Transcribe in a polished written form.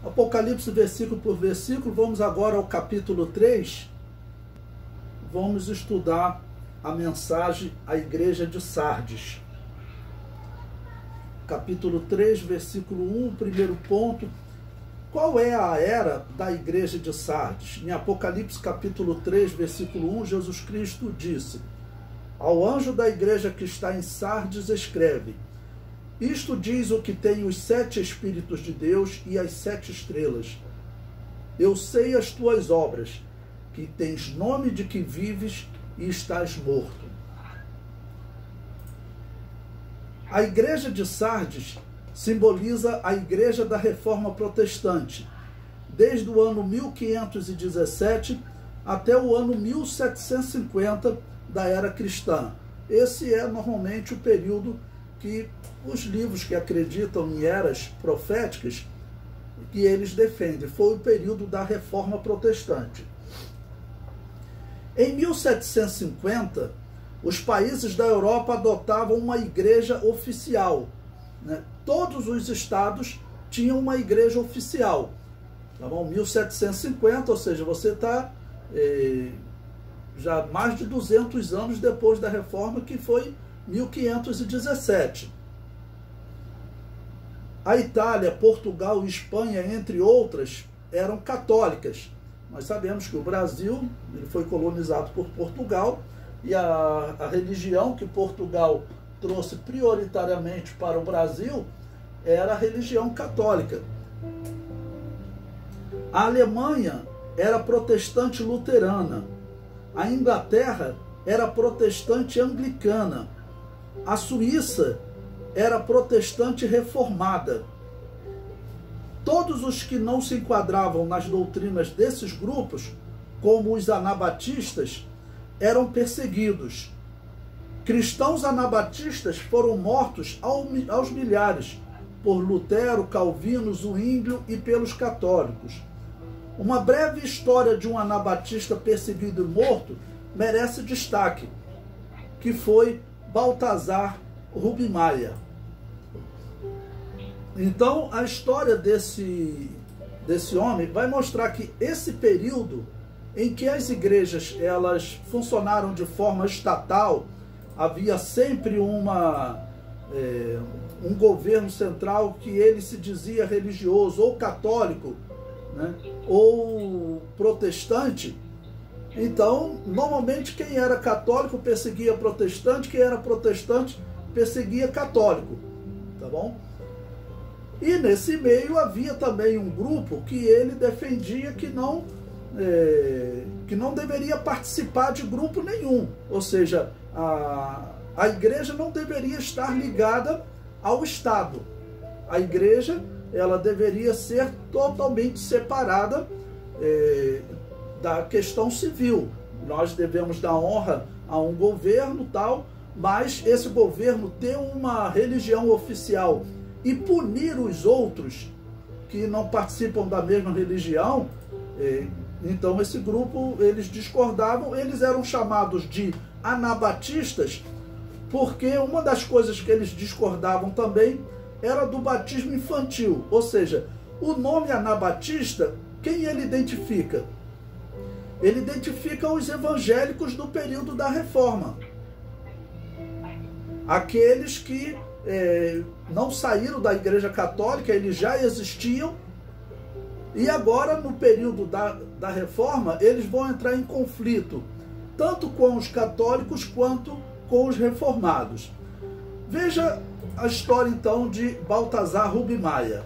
Apocalipse, versículo por versículo. Vamos agora ao capítulo 3. Vamos estudar a mensagem à igreja de Sardes. Capítulo 3, versículo 1, primeiro ponto. Qual é a era da igreja de Sardes? Em Apocalipse, capítulo 3, versículo 1, Jesus Cristo disse: ao anjo da igreja que está em Sardes escreve: isto diz o que tem os 7 Espíritos de Deus e as 7 estrelas. Eu sei as tuas obras, que tens nome de que vives e estás morto. A igreja de Sardes simboliza a igreja da Reforma Protestante, desde o ano 1517 até o ano 1750 da era cristã. Esse é normalmente o período que os livros que acreditam em eras proféticas, que eles defendem. Foi o período da Reforma Protestante. Em 1750, os países da Europa adotavam uma igreja oficial, né? Todos os estados tinham uma igreja oficial. Tá bom? 1750, ou seja, você está já mais de 200 anos depois da Reforma, que foi 1517. A Itália, Portugal e Espanha, entre outras, eram católicas. Nós sabemos que o Brasil ele foi colonizado por Portugal e a religião que Portugal trouxe prioritariamente para o Brasil era a religião católica. A Alemanha era protestante luterana. A Inglaterra era protestante anglicana. A Suíça era protestante reformada. Todos os que não se enquadravam nas doutrinas desses grupos, como os anabatistas, eram perseguidos. Cristãos anabatistas foram mortos aos milhares por Lutero, Calvino, Zwinglio e pelos católicos. Uma breve história de um anabatista perseguido e morto merece destaque, que foi Baltazar Rubinmaia. Então, a história desse homem vai mostrar que esse período em que as igrejas elas funcionaram de forma estatal, havia sempre um governo central que ele se dizia religioso, ou católico, né, ou protestante. Então, normalmente quem era católico perseguia protestante, quem era protestante perseguia católico, tá bom? E nesse meio havia também um grupo que ele defendia que não deveria participar de grupo nenhum, ou seja, a igreja não deveria estar ligada ao Estado. A igreja ela deveria ser totalmente separada da questão civil. Nós devemos dar honra a um governo tal, mas esse governo ter uma religião oficial e punir os outros que não participam da mesma religião, então esse grupo, eles discordavam, eles eram chamados de anabatistas, porque uma das coisas que eles discordavam também era do batismo infantil, ou seja, o nome anabatista, quem ele identifica? Ele identifica os evangélicos do período da Reforma, aqueles que não saíram da Igreja Católica, eles já existiam, e agora no período da Reforma eles vão entrar em conflito, tanto com os católicos quanto com os reformados. Veja a história então de Baltazar Rubinmaia.